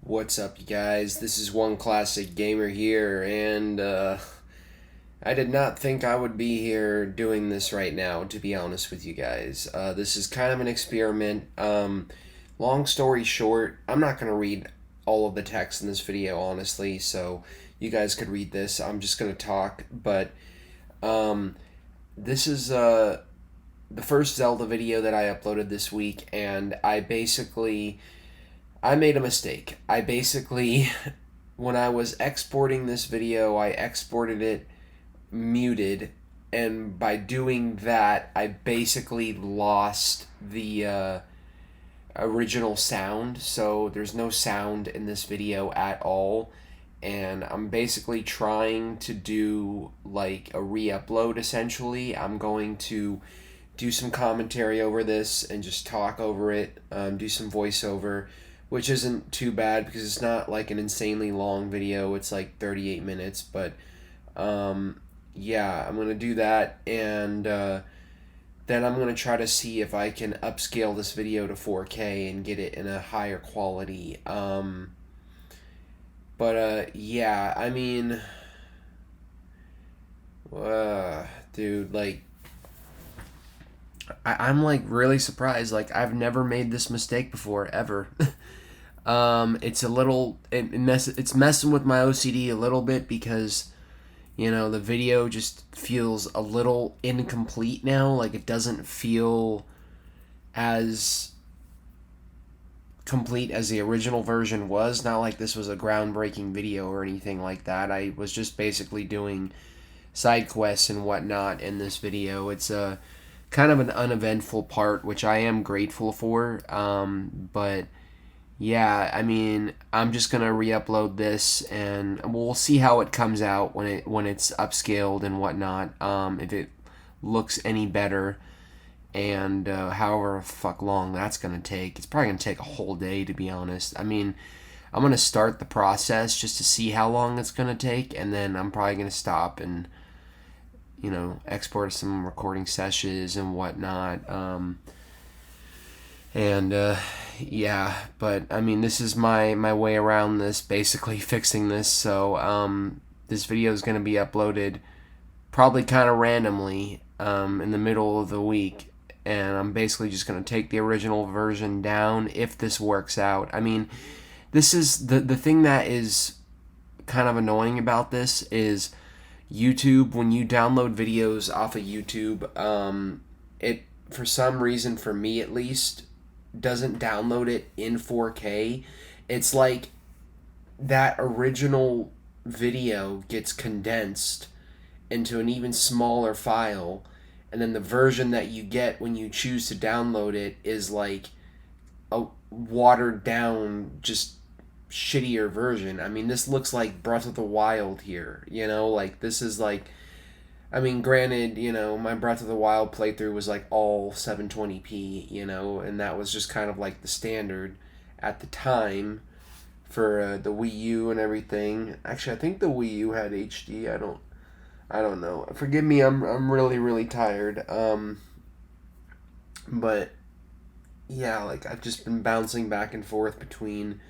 What's up, you guys? This is One Classic Gamer here, and I did not think I would be here doing this right now, to be honest with you guys. This is kind of an experiment. Long story short, I'm not going to read all of the text in this video, honestly, so you guys could read this. I'm just going to talk, but um, this is the first Zelda video that I uploaded this week, and I made a mistake. I basically, when I was exporting this video, I exported it muted, and by doing that, I basically lost the original sound. So there's no sound in this video at all. And I'm basically trying to do like a re upload essentially. I'm going to do some commentary over this and just talk over it, do some voiceover, which isn't too bad because it's not like an insanely long video. It's like 38 minutes, but yeah, I'm gonna do that, and then I'm gonna try to see if I can upscale this video to 4K and get it in a higher quality. But yeah, I mean, dude, like, I'm like really surprised. Like, I've never made this mistake before ever. It's a little it's messing with my OCD a little bit because the video just feels a little incomplete now. Like, it doesn't feel as complete as the original version was. Not like this was a groundbreaking video or anything like that. I was just basically doing side quests and whatnot in this video. It's a kind of an uneventful part, which I am grateful for. But yeah, I mean, I'm just gonna re-upload this, and we'll see how it comes out when it's upscaled and whatnot. If it looks any better, and however fuck long that's gonna take, it's probably gonna take a whole day, to be honest. I mean, I'm gonna start the process just to see how long it's gonna take, and then I'm probably gonna stop and export some recording sessions and whatnot. And yeah, but I mean, this is my way around this, basically fixing this. So this video is going to be uploaded probably kind of randomly in the middle of the week, and I'm basically just going to take the original version down if this works out. I mean, this is the thing that is kind of annoying about this is YouTube. When you download videos off of YouTube, it, for some reason, for me at least, doesn't download it in 4K. It's like that original video gets condensed into an even smaller file, and then the version that you get when you choose to download it is like a watered down, just shittier version. I mean, this looks like Breath of the Wild here, like this is like, I mean, granted, my Breath of the Wild playthrough was like all 720p, and that was just kind of like the standard at the time for the Wii U and everything. Actually, I think the Wii U had HD. I don't know. Forgive me, I'm really really tired. But yeah, like, I've just been bouncing back and forth between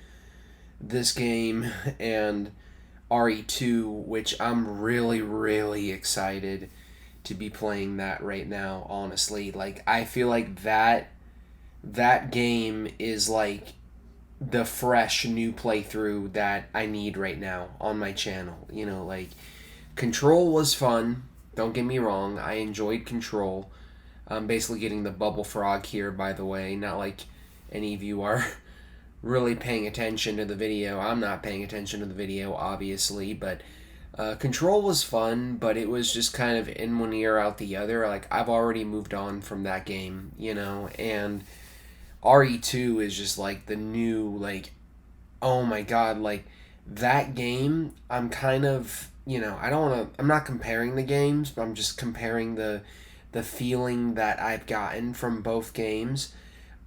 this game and RE2, which I'm really, really excited to be playing that right now, honestly. Like, I feel like that game is like the fresh new playthrough that I need right now on my channel. Like, Control was fun. Don't get me wrong. I enjoyed Control. I'm basically getting the bubble frog here, by the way. Not like any of you are really paying attention to the video. I'm not paying attention to the video, obviously, but Control was fun, but it was just kind of in one ear, out the other. Like, I've already moved on from that game, and RE2 is just like the new, like, oh my god, like, that game, I'm kind of, I don't want to, I'm not comparing the games, but I'm just comparing the feeling that I've gotten from both games.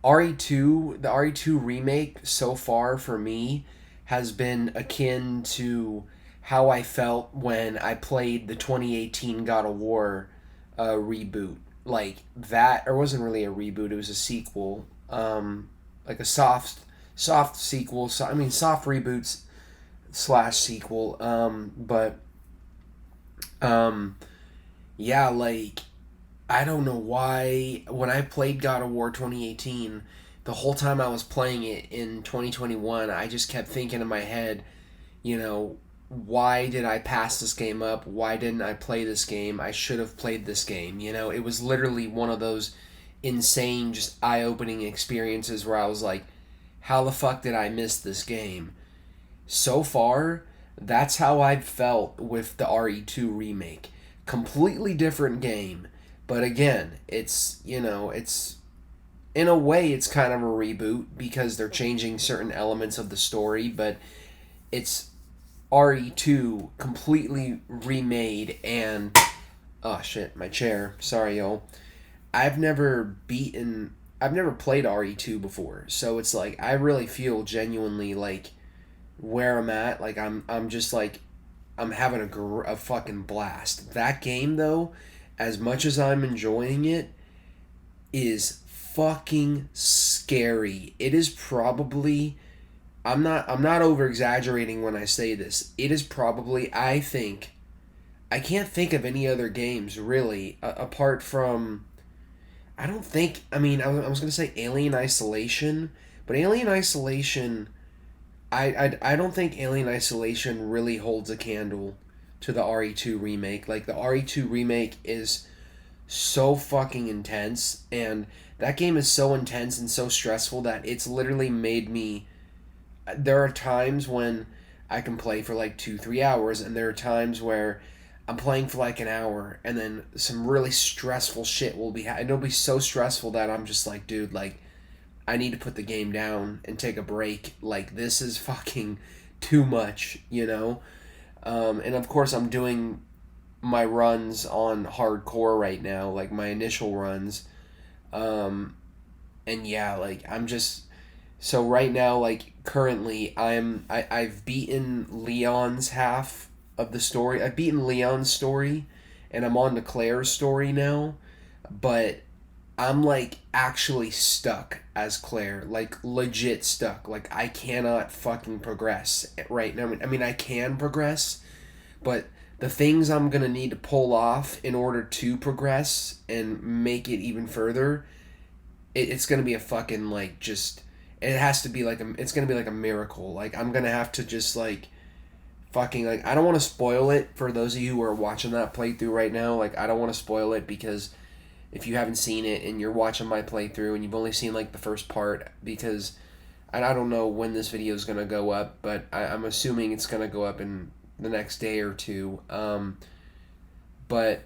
The RE2 remake so far for me has been akin to how I felt when I played the 2018 God of War reboot. Like that, or wasn't really a reboot, it was a sequel. Like a soft sequel. So, I mean, soft reboots slash sequel. But um, yeah, like I don't know why when I played God of War 2018, the whole time I was playing it in 2021, I just kept thinking in my head, you know, why did I pass this game up? Why didn't I play this game? I should have played this game. You know, it was literally one of those insane, just eye opening experiences where I was like, how the fuck did I miss this game? So far, that's how I've felt with the RE2 remake. Completely different game, but again, it's, you know, it's in a way it's kind of a reboot because they're changing certain elements of the story, but it's RE2 completely remade. And oh shit, my chair. Sorry, y'all. I've never beaten I've never played RE2 before. So it's like I really feel genuinely like where I'm at, like I'm just like I'm having a fucking blast. That game though, as much as I'm enjoying it, is fucking scary. It is probably I'm not over exaggerating when I say this. It is probably I think I can't think of any other games really apart from I don't think I was gonna say Alien Isolation, but Alien Isolation I don't think Alien Isolation really holds a candle to the RE2 remake. Like the RE2 remake is so fucking intense, and that game is so intense and so stressful that it's literally made me. There are times when I can play for like 2-3 hours, and there are times where I'm playing for like an hour, and then some really stressful shit will be. It'll be so stressful that I'm just like, dude, like I need to put the game down and take a break. Like this is fucking too much, you know. And of course, I'm doing my runs on hardcore right now, like my initial runs. And yeah, like I'm just so right now, like currently, I've beaten Leon's half of the story. I've beaten Leon's story, and I'm on to Claire's story now. But I'm like actually stuck as Claire, like legit stuck. Like I cannot fucking progress right now. I mean, I can progress, but the things I'm gonna need to pull off in order to progress and make it even further, it's gonna be a fucking like just. It has to be like it's gonna be like a miracle. Like I'm gonna have to just like fucking like I don't want to spoil it for those of you who are watching that playthrough right now. Like I don't want to spoil it because if you haven't seen it and you're watching my playthrough and you've only seen like the first part, because I don't know when this video is gonna go up, but I'm assuming it's gonna go up in the next day or two. But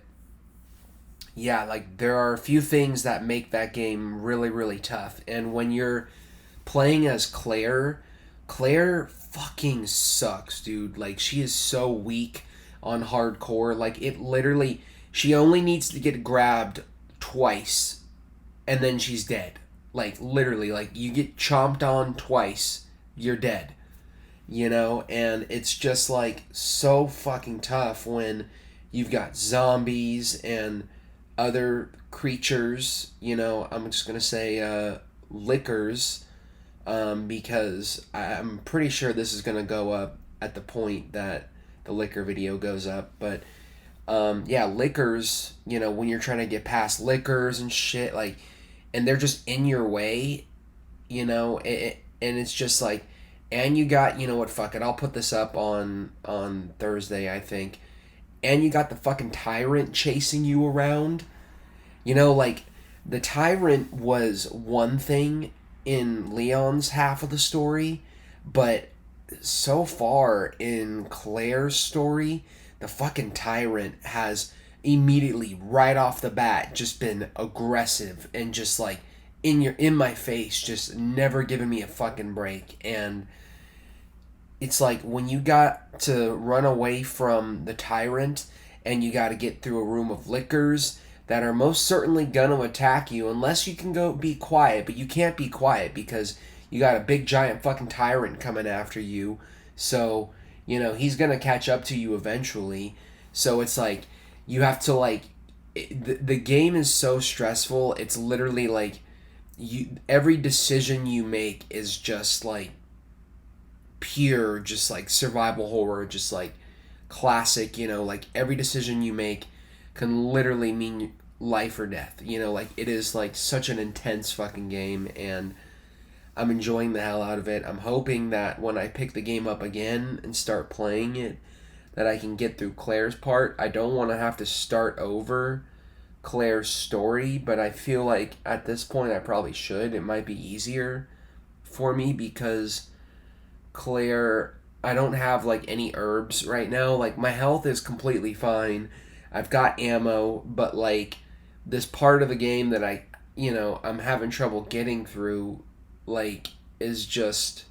yeah, like there are a few things that make that game really really tough, and when you're playing as Claire, Claire fucking sucks, dude. Like she is so weak on hardcore. Like it literally, she only needs to get grabbed twice, and then she's dead. Like literally, like you get chomped on twice, you're dead. You know, and it's just like so fucking tough when you've got zombies and other creatures. You know, I'm just gonna say lickers, because I'm pretty sure this is gonna go up at the point that the liquor video goes up. But yeah, lickers. You know, when you're trying to get past lickers and shit, like, and they're just in your way. You know, and it's just like, and you got, you know what? Fuck it, I'll put this up on Thursday, I think. And you got the fucking tyrant chasing you around. You know, like the tyrant was one thing in Leon's half of the story, but so far in Claire's story, the fucking tyrant has immediately right off the bat just been aggressive and just like in my face, just never giving me a fucking break. And it's like when you got to run away from the tyrant and you got to get through a room of lickers that are most certainly gonna attack you unless you can go be quiet, but you can't be quiet because you got a big giant fucking tyrant coming after you. So, you know, he's gonna catch up to you eventually. So it's like you have to like the game is so stressful. It's literally like every decision you make is just like pure, just like survival horror, just like classic, like every decision you make can literally mean life or death. Like it is like such an intense fucking game, and I'm enjoying the hell out of it. I'm hoping that when I pick the game up again and start playing it, that I can get through Claire's part. I don't want to have to start over Claire's story, but I feel like at this point I probably should. It might be easier for me because Claire, I don't have like any herbs right now. Like my health is completely fine. I've got ammo, but like this part of the game that I'm having trouble getting through, like, is just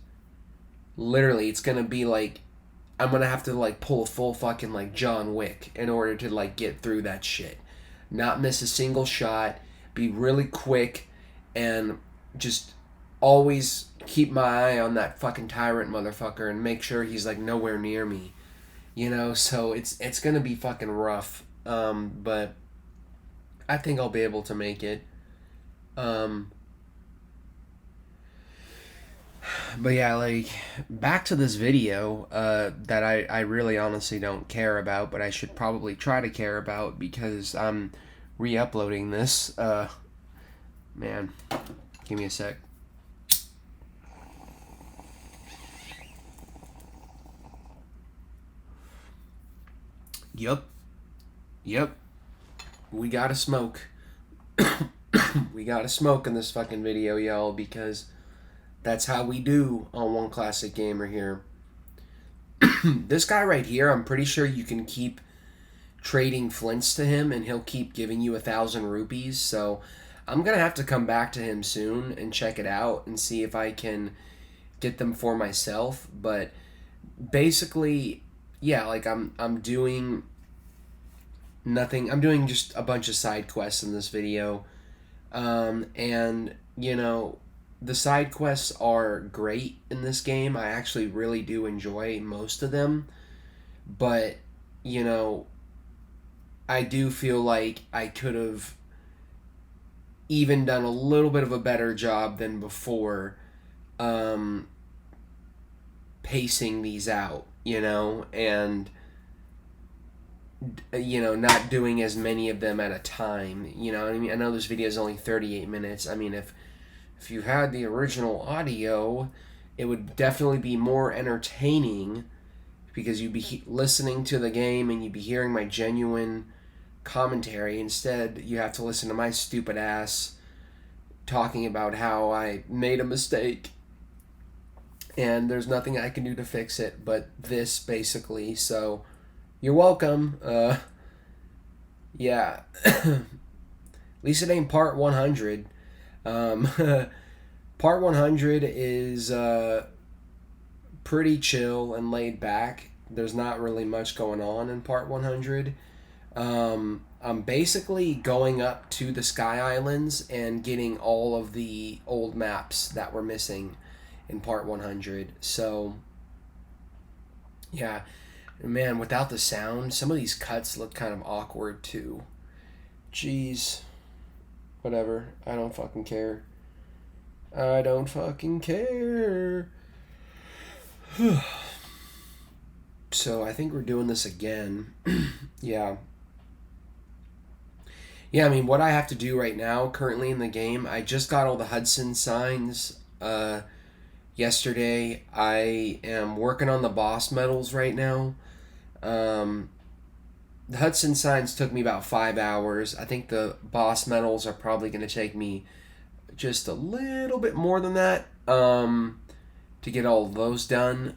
literally, it's gonna be like I'm gonna have to like pull a full fucking like John Wick in order to like get through that shit. Not miss a single shot, be really quick, and just always keep my eye on that fucking tyrant motherfucker and make sure he's like nowhere near me. So it's gonna be fucking rough. But I think I'll be able to make it. But yeah, like, back to this video that I really honestly don't care about, but I should probably try to care about because I'm re-uploading this. Man, give me a sec. Yup. We gotta smoke. We gotta smoke in this fucking video, y'all, because that's how we do on One Classic Gamer here. This guy right here, I'm pretty sure you can keep trading flints to him and he'll keep giving you 1,000 rupees. So I'm going to have to come back to him soon and check it out and see if I can get them for myself. But basically, yeah, like I'm doing nothing. I'm doing just a bunch of side quests in this video. And, the side quests are great in this game. I actually really do enjoy most of them. But, I do feel like I could have even done a little bit of a better job than before pacing these out, and, not doing as many of them at a time. You know what I mean? I know this video is only 38 minutes. I mean, if you had the original audio, it would definitely be more entertaining because you'd be listening to the game and you'd be hearing my genuine commentary. Instead, you have to listen to my stupid ass talking about how I made a mistake and there's nothing I can do to fix it but this, basically. So, you're welcome. Yeah. At least it ain't part 100. Part 100 is pretty chill and laid back. There's not really much going on in part 100. I'm basically going up to the Sky Islands and getting all of the old maps that were missing in part 100. So, yeah. Man, without the sound, some of these cuts look kind of awkward too. Jeez. Whatever. I don't fucking care. I don't fucking care. So I think we're doing this again. Yeah. Yeah, I mean, what I have to do right now, currently in the game, I just got all the Hudson signs yesterday. I am working on the boss medals right now. The Hudson signs took me about 5 hours. I think the boss medals are probably going to take me just a little bit more than that to get all of those done,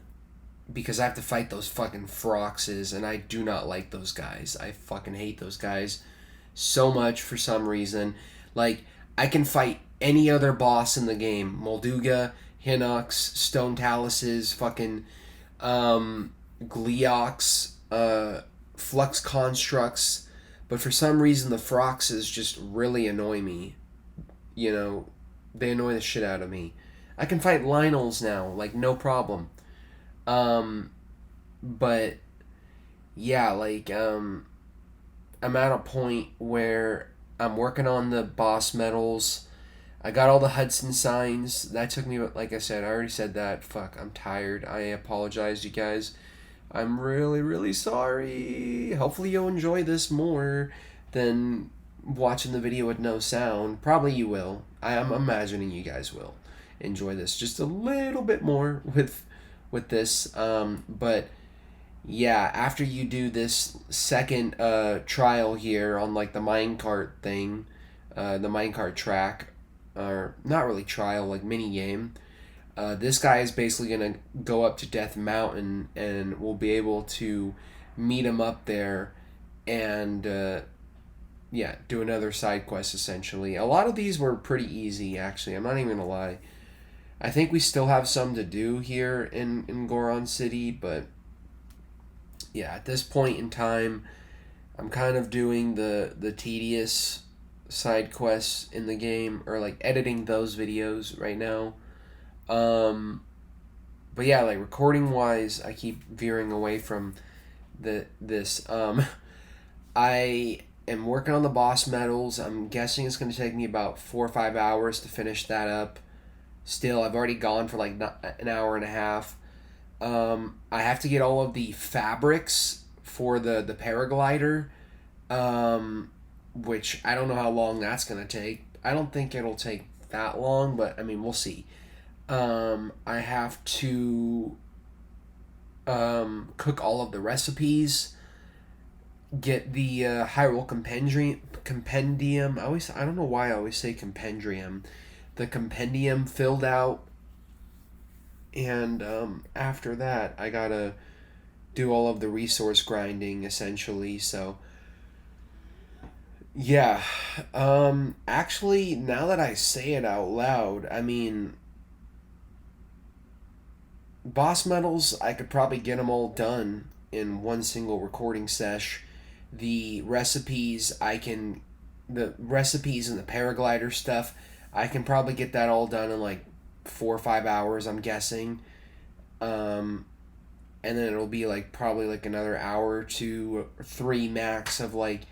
because I have to fight those fucking Froxes, and I do not like those guys. I fucking hate those guys so much for some reason. Like, I can fight any other boss in the game. Molduga, Hinox, Stone Taluses, fucking Gleox, Flux Constructs, but for some reason the Froxes just really annoy me. They annoy the shit out of me. I can fight Lionels now, like, no problem. But yeah, like, I'm at a point where I'm working on the boss medals. I got all the Hudson signs. That took me, like I said, I already said that. Fuck, I'm tired. I apologize, you guys. I'm really, really sorry. Hopefully you'll enjoy this more than watching the video with no sound. Probably you will. I'm imagining you guys will enjoy this just a little bit more with this. But yeah, after you do this second trial here on like the minecart thing, the minecart track, or not really trial, like mini game. This guy is basically gonna go up to Death Mountain, and we'll be able to meet him up there, and yeah, do another side quest essentially. A lot of these were pretty easy, actually. I'm not even gonna lie. I think we still have some to do here in Goron City, but yeah, at this point in time, I'm kind of doing the tedious side quests in the game, or like editing those videos right now. But yeah, like recording wise, I keep veering away from this. I am working on the boss medals. I'm guessing it's going to take me about 4 or 5 hours to finish that up. Still, I've already gone for like an hour and a half. I have to get all of the fabrics for the paraglider, which I don't know how long that's going to take. I don't think it'll take that long, but I mean, we'll see. I have to cook all of the recipes, get the Hyrule compendium. I don't know why I always say compendium. The compendium filled out, and after that, I gotta do all of the resource grinding essentially. So yeah, actually, now that I say it out loud, I mean, boss medals, I could probably get them all done in one single recording sesh. The recipes, the recipes and the paraglider stuff, I can probably get that all done in like 4 or 5 hours, I'm guessing. And then it'll be like probably like another hour to 3 max of like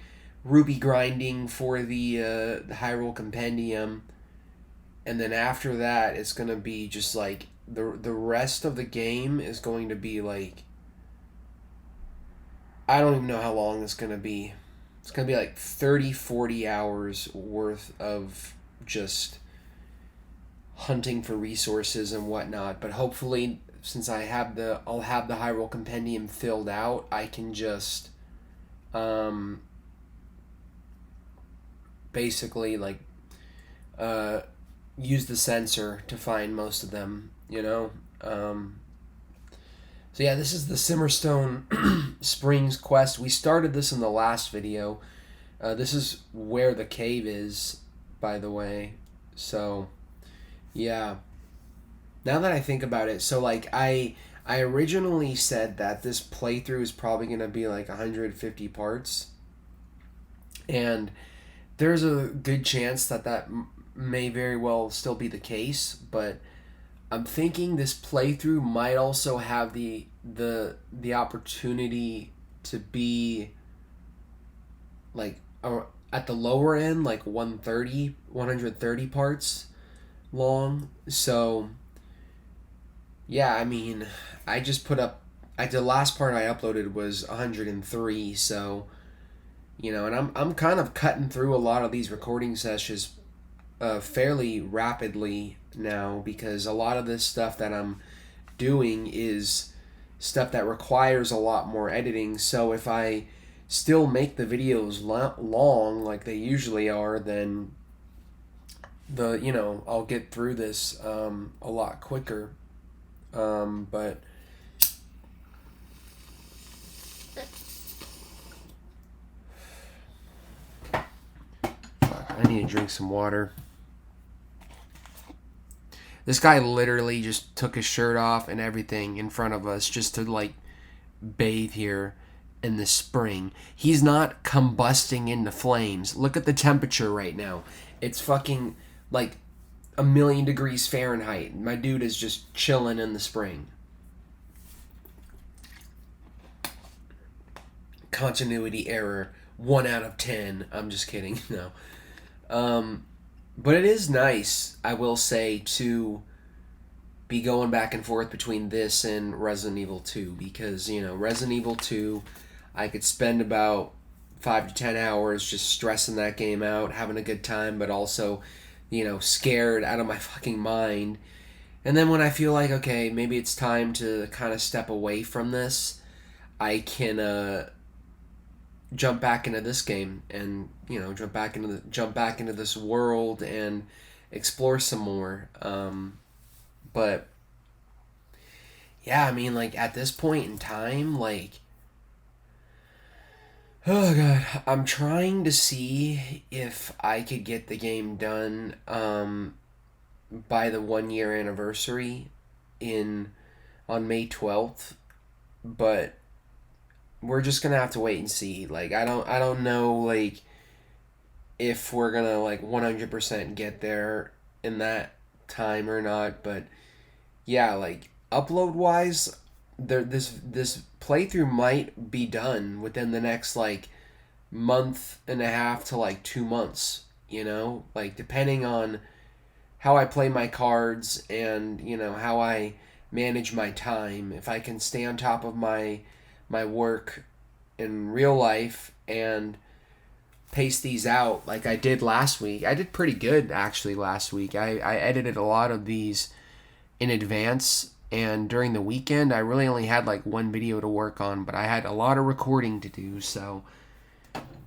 rupee grinding for the Hyrule compendium. And then after that, it's gonna be just like the rest of the game is going to be like, I don't even know how long it's gonna be. It's gonna be like 30-40 hours worth of just hunting for resources and whatnot. But hopefully, since I'll have the Hyrule compendium filled out, I can just basically like use the sensor to find most of them, you know. So yeah, this is the Simmerstone Springs quest. We started this in the last video. This is where the cave is, by the way. So yeah, now that I think about it, so like I originally said that this playthrough is probably gonna be like 150 parts, and there's a good chance that may very well still be the case, but I'm thinking this playthrough might also have the opportunity to be like at the lower end, like 130 parts long. So yeah, I mean, the last part I uploaded was 103, so you know, and I'm kind of cutting through a lot of these recording sessions fairly rapidly now, because a lot of this stuff that I'm doing is stuff that requires a lot more editing. So if I still make the videos long like they usually are, then I'll get through this a lot quicker. But I need to drink some water. This guy literally just took his shirt off and everything in front of us just to like bathe here in the spring. He's not combusting into flames. Look at the temperature right now. It's fucking like 1,000,000 degrees Fahrenheit. My dude is just chilling in the spring. Continuity error 1 out of 10. I'm just kidding. No. But it is nice, I will say, to be going back and forth between this and Resident Evil 2 because, Resident Evil 2, I could spend about 5 to 10 hours just stressing that game out, having a good time, but also, scared out of my fucking mind. And then when I feel like, okay, maybe it's time to kind of step away from this, I can jump back into this game and, jump back into this world and explore some more. But yeah, I mean, like, at this point in time, like, oh god, I'm trying to see if I could get the game done by the 1 year anniversary in on May 12th, but we're just gonna have to wait and see. Like, I don't know, like, if we're gonna, like, 100% get there in that time or not, but yeah, like, upload wise, this playthrough might be done within the next, like, month and a half to, like, 2 months, like, depending on how I play my cards and, how I manage my time. If I can stay on top of my work in real life and pace these out like I did last week. I did pretty good actually last week. I edited a lot of these in advance, and during the weekend I really only had like one video to work on, but I had a lot of recording to do. So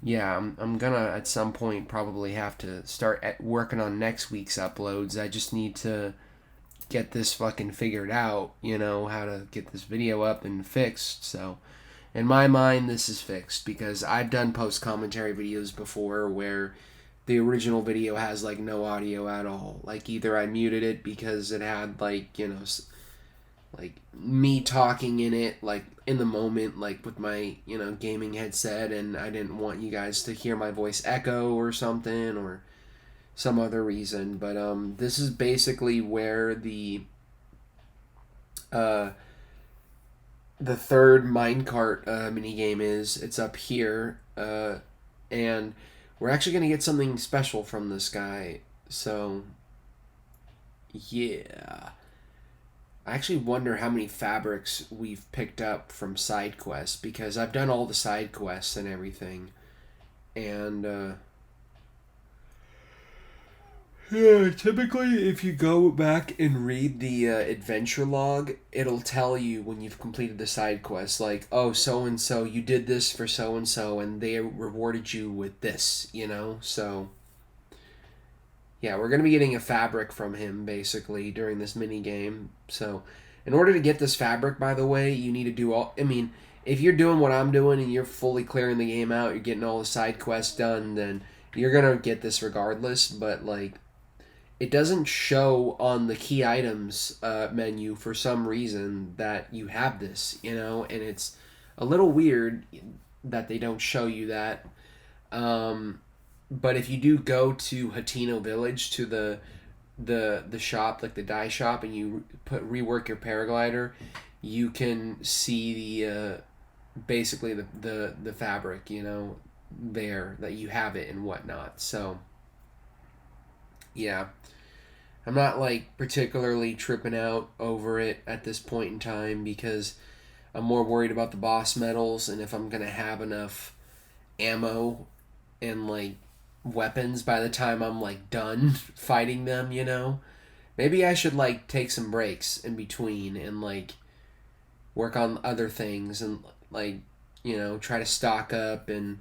yeah, I'm gonna at some point probably have to start working on next week's uploads. I just need to get this fucking figured out, how to get this video up and fixed. So in my mind, this is fixed because I've done post commentary videos before where the original video has like no audio at all. Like, either I muted it because it had like, like me talking in it, like in the moment, like with my, gaming headset, and I didn't want you guys to hear my voice echo or something or some other reason. But this is basically where uh the third minecart minigame is. It's up here, and we're actually going to get something special from this guy. So yeah, I actually wonder how many fabrics we've picked up from side quests, because I've done all the side quests and everything, and yeah, typically if you go back and read the adventure log, it'll tell you when you've completed the side quest, like, oh, so and so, you did this for so and they rewarded you with this, So yeah, we're gonna be getting a fabric from him basically during this mini game. So in order to get this fabric, by the way, you need to do all. I mean, if you're doing what I'm doing and you're fully clearing the game out, you're getting all the side quests done, then you're gonna get this regardless. But like, it doesn't show on the key items menu for some reason that you have this, and it's a little weird that they don't show you that. But if you do go to Hatino Village, to the shop, like the dye shop, and you rework your paraglider, you can see the basically the fabric, there, that you have it and whatnot. So yeah, I'm not like particularly tripping out over it at this point in time, because I'm more worried about the boss medals and if I'm gonna have enough ammo and like weapons by the time I'm like done fighting them, Maybe I should like take some breaks in between and like work on other things and like, try to stock up and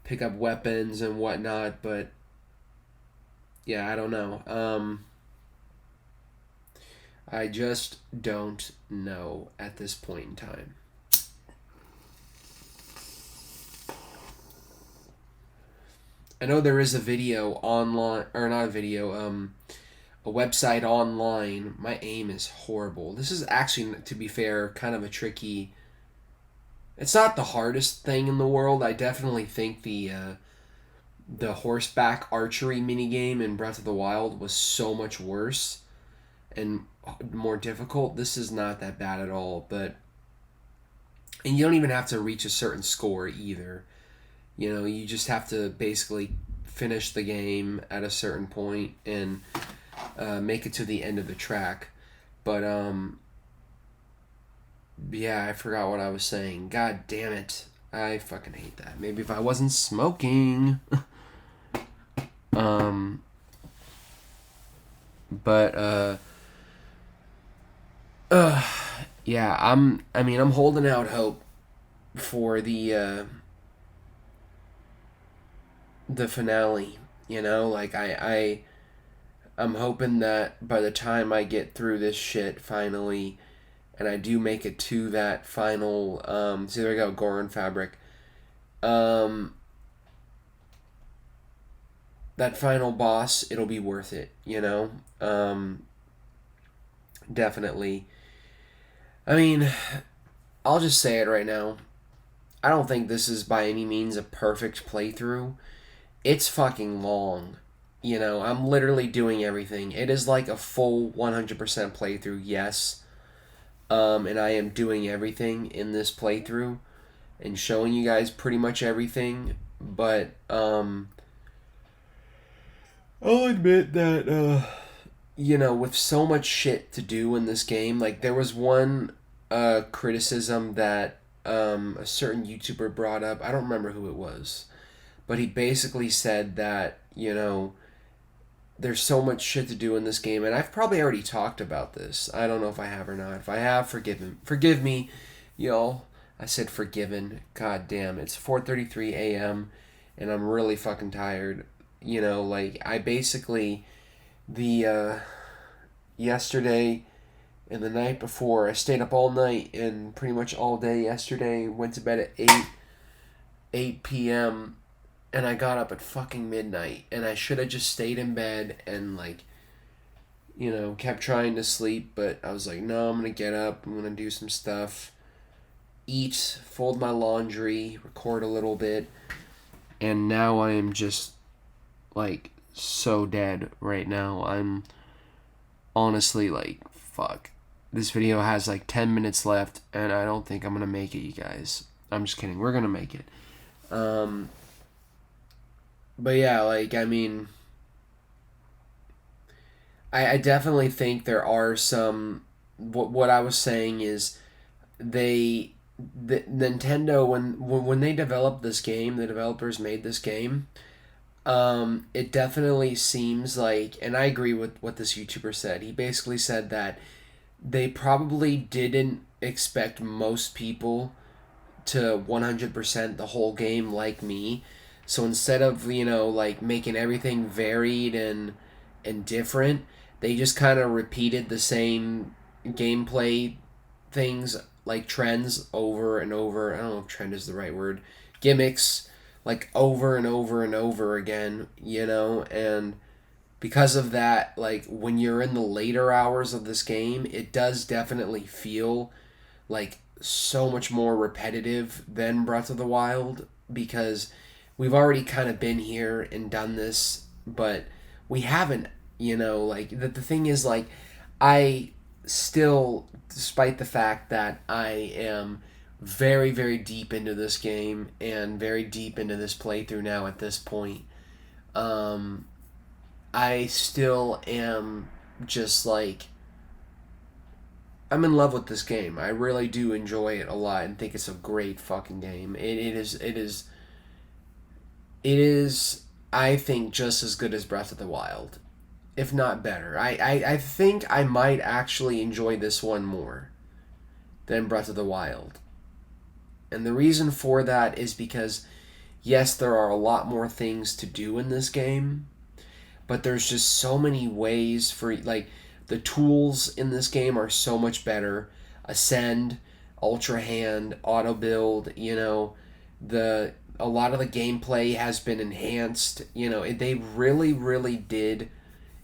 pick up weapons and whatnot, but yeah, I don't know. I just don't know at this point in time. I know there is a video online, or not a video, a website online. My aim is horrible. This is actually, to be fair, kind of a tricky. It's not the hardest thing in the world. I definitely think the horseback archery minigame in Breath of the Wild was so much worse and more difficult. This is not that bad at all, and you don't even have to reach a certain score either. You just have to basically finish the game at a certain point and make it to the end of the track. But yeah, I forgot what I was saying. God damn it. I fucking hate that. Maybe if I wasn't smoking. But yeah, I'm holding out hope for the finale, you know? Like I'm hoping that by the time I get through this shit finally and I do make it to that final see there we go, Goran Fabric. That final boss, it'll be worth it, you know? Definitely. I mean, I'll just say it right now. I don't think this is by any means a perfect playthrough. It's fucking long. You know, I'm literally doing everything. It is like a full 100% playthrough, yes. And I am doing everything in this playthrough and showing you guys pretty much everything. But, I'll admit that, you know, with so much shit to do in this game, like, there was one criticism that a certain YouTuber brought up. I don't remember who it was. But he basically said that, you know, there's so much shit to do in this game, and I've probably already talked about this. I don't know if I have or not. If I have, forgive me, y'all. I said forgiven. God damn, it's 4:33 a.m. and I'm really fucking tired. You know, like I basically the yesterday and the night before I stayed up all night and pretty much all day yesterday. Went to bed at 8 p.m. and I got up at fucking midnight, and I should have just stayed in bed and, like, you know, kept trying to sleep, but I was like, no, I'm gonna get up, I'm gonna do some stuff, eat, fold my laundry, record a little bit, and now I am just, like, so dead right now. I'm honestly like, fuck. This video has like 10 minutes left, and I don't think I'm gonna make it, you guys. I'm just kidding, we're gonna make it. But yeah, like, I mean, I definitely think there are some. What I was saying is, the Nintendo when they developed this game, the developers made this game. It definitely seems like, and I agree with what this YouTuber said. He basically said that they probably didn't expect most people to 100% the whole game like me. So instead of, you know, like making everything varied and different, they just kind of repeated the same gameplay things, like trends over and over. I don't know if trend is the right word. Gimmicks, like over and over and over again, you know? And because of that, like when you're in the later hours of this game, it does definitely feel like so much more repetitive than Breath of the Wild, because we've already kind of been here and done this, but we haven't, you know, like the thing is, like, I still, despite the fact that I am very, very deep into this game and very deep into this playthrough now at this point, I still am just like, I'm in love with this game. I really do enjoy it a lot and think it's a great fucking game. It is, I think, just as good as Breath of the Wild, if not better. I think I might actually enjoy this one more than Breath of the Wild. And the reason for that is because, yes, there are a lot more things to do in this game, but there's just so many ways for, like, the tools in this game are so much better. Ascend, Ultra Hand, Auto Build, you know, a lot of the gameplay has been enhanced. You know, they really, really did.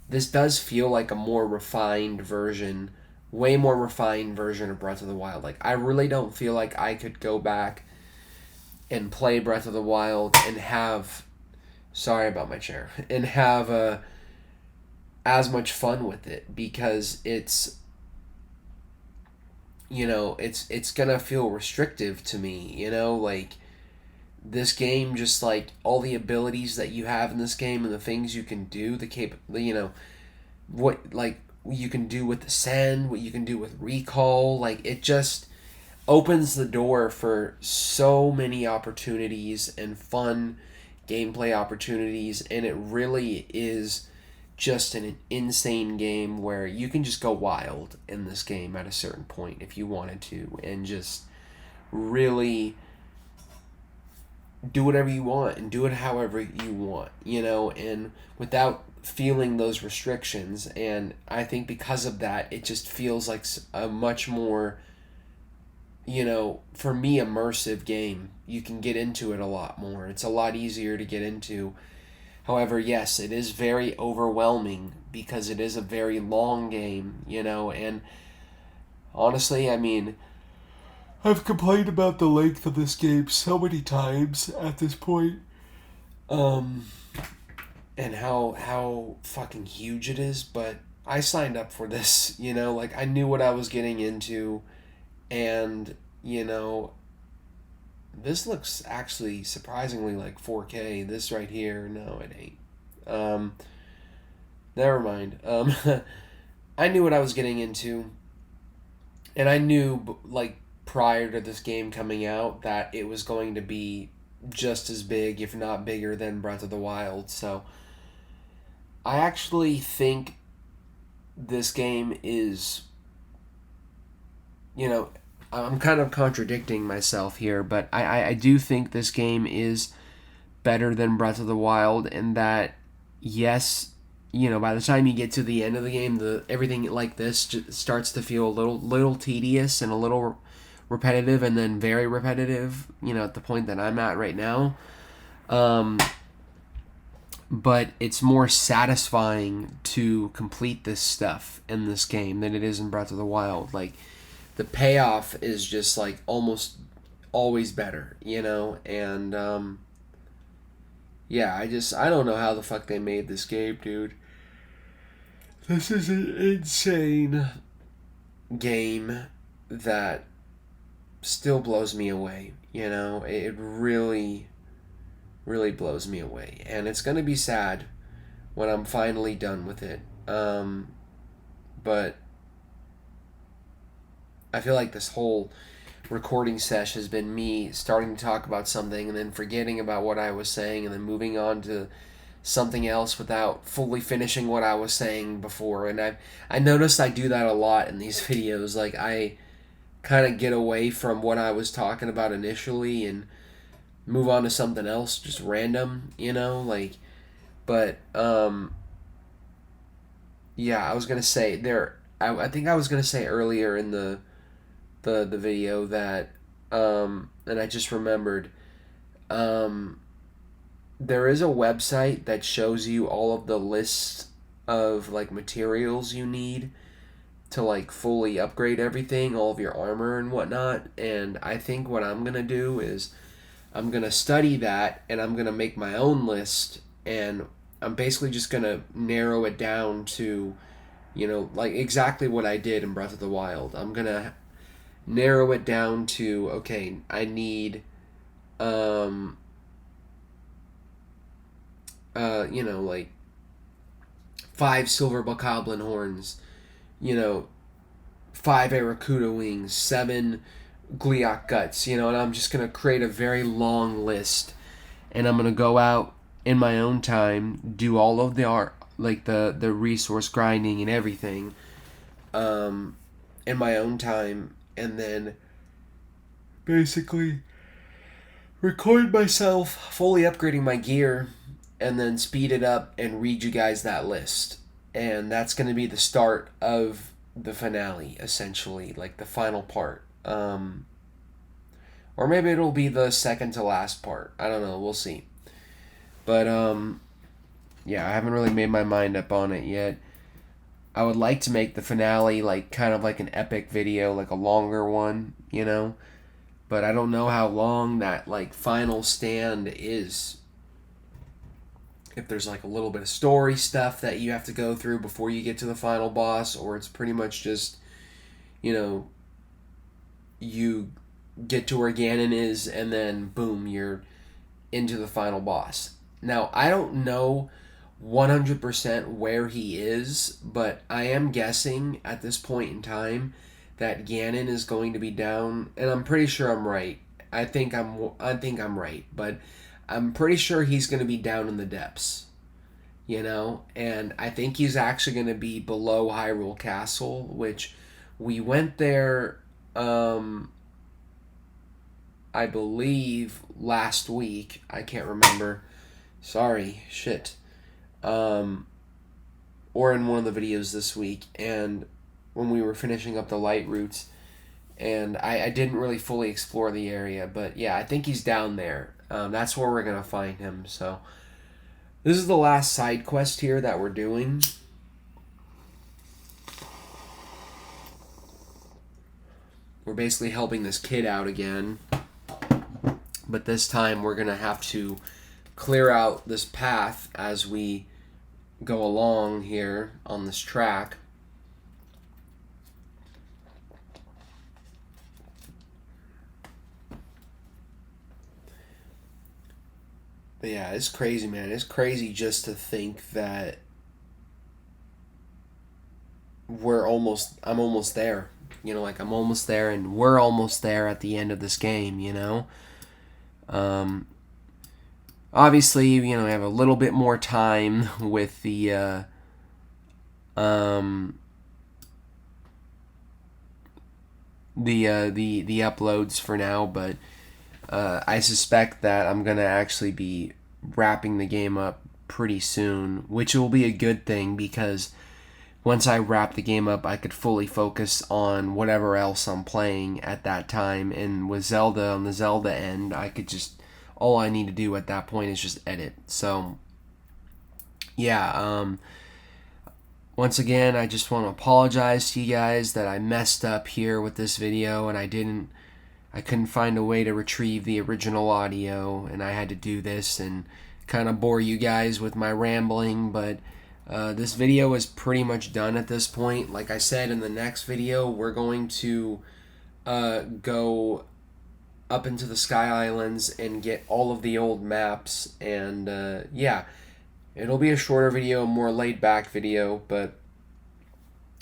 This does feel like a more refined version, way more refined version of Breath of the Wild. Like, I really don't feel like I could go back and play Breath of the Wild and have, sorry about my chair, and have as much fun with it, because it's, you know, it's gonna feel restrictive to me, you know, like this game, just like all the abilities that you have in this game and the things you can do, what like you can do with the send, what you can do with recall, like it just opens the door for so many opportunities and fun gameplay opportunities, and it really is just an insane game where you can just go wild in this game at a certain point if you wanted to, and just really do whatever you want and do it however you want, and without feeling those restrictions. And I think because of that, it just feels like a much more, for me, immersive game. You can get into it a lot more. It's a lot easier to get into. However, yes, it is very overwhelming because it is a very long game, and honestly, I mean, I've complained about the length of this game so many times at this point. Um, and how fucking huge it is, but I signed up for this, like I knew what I was getting into, and this looks actually surprisingly like 4K. This right here, no, it ain't. Um, Never mind. I knew what I was getting into, and I knew like prior to this game coming out that it was going to be just as big, if not bigger, than Breath of the Wild. So I actually think this game is, I'm kind of contradicting myself here, but I do think this game is better than Breath of the Wild, and that, yes, by the time you get to the end of the game, everything like this starts to feel a little tedious and a little repetitive, and then very repetitive, at the point that I'm at right now. But it's more satisfying to complete this stuff in this game than it is in Breath of the Wild. Like, the payoff is just like almost always better, and yeah, I don't know how the fuck they made this game, dude. This is an insane game that still blows me away, it really, really blows me away, and it's gonna be sad when I'm finally done with it, but I feel like this whole recording sesh has been me starting to talk about something and then forgetting about what I was saying and then moving on to something else without fully finishing what I was saying before. And I noticed I do that a lot in these videos. Like, I kind of get away from what I was talking about initially and move on to something else, just random, like, but yeah, I was gonna say there. I think I was gonna say earlier in the video that and I just remembered, there is a website that shows you all of the lists of like materials you need to like fully upgrade everything, all of your armor and whatnot. And I think what I'm gonna do is I'm gonna study that and I'm gonna make my own list, and I'm basically just gonna narrow it down to, like exactly what I did in Breath of the Wild. I'm gonna narrow it down to, okay, I need like 5 silver bokoblin horns, 5 Arakuda wings, 7 Gliok guts, and I'm just gonna create a very long list, and I'm gonna go out in my own time, do all of the art, like the resource grinding and everything, in my own time, and then basically record myself fully upgrading my gear, and then speed it up and read you guys that list. And that's going to be the start of the finale, essentially, like the final part. Or maybe it'll be the second to last part. I don't know. We'll see. But, yeah, I haven't really made my mind up on it yet. I would like to make the finale like kind of like an epic video, like a longer one, But I don't know how long that like final stand is. If there's like a little bit of story stuff that you have to go through before you get to the final boss, or it's pretty much just, you get to where Ganon is and then boom, you're into the final boss. Now, I don't know 100% where he is, but I am guessing at this point in time that Ganon is going to be down, and I'm pretty sure I'm right. I think I'm right, but I'm pretty sure he's going to be down in the depths, you know, and I think he's actually going to be below Hyrule Castle, which we went there, I believe last week. I can't remember. Sorry, shit. Or in one of the videos this week, and when we were finishing up the light routes, and I didn't really fully explore the area, but yeah, I think he's down there. That's where we're gonna find him. So this is the last side quest here that we're doing. We're basically helping this kid out again, but this time we're gonna have to clear out this path as we go along here on this track. But yeah, it's crazy, man. It's crazy just to think that I'm almost there. You know, like I'm almost there and we're almost there at the end of this game, you know? Obviously, you know, we have a little bit more time with the uploads for now, but I suspect that I'm gonna actually be wrapping the game up pretty soon, which will be a good thing because once I wrap the game up, I could fully focus on whatever else I'm playing at that time. And with Zelda, on the Zelda end, I could just, all I need to do at that point is just edit. So, yeah, once again, I just want to apologize to you guys that I messed up here with this video and I couldn't find a way to retrieve the original audio, and I had to do this and kind of bore you guys with my rambling, but this video is pretty much done at this point. Like I said, in the next video, we're going to go up into the Sky Islands and get all of the old maps, and yeah, it'll be a shorter video, more laid back video, but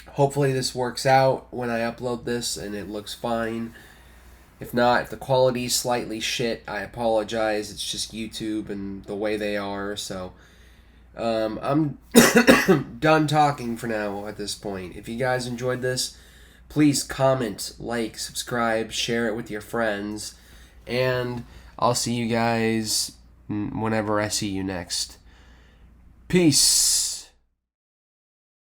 hopefully this works out when I upload this and it looks fine. If not, if the quality's slightly shit, I apologize. It's just YouTube and the way they are, so I'm done talking for now at this point. If you guys enjoyed this, please comment, like, subscribe, share it with your friends, and I'll see you guys whenever I see you next. Peace.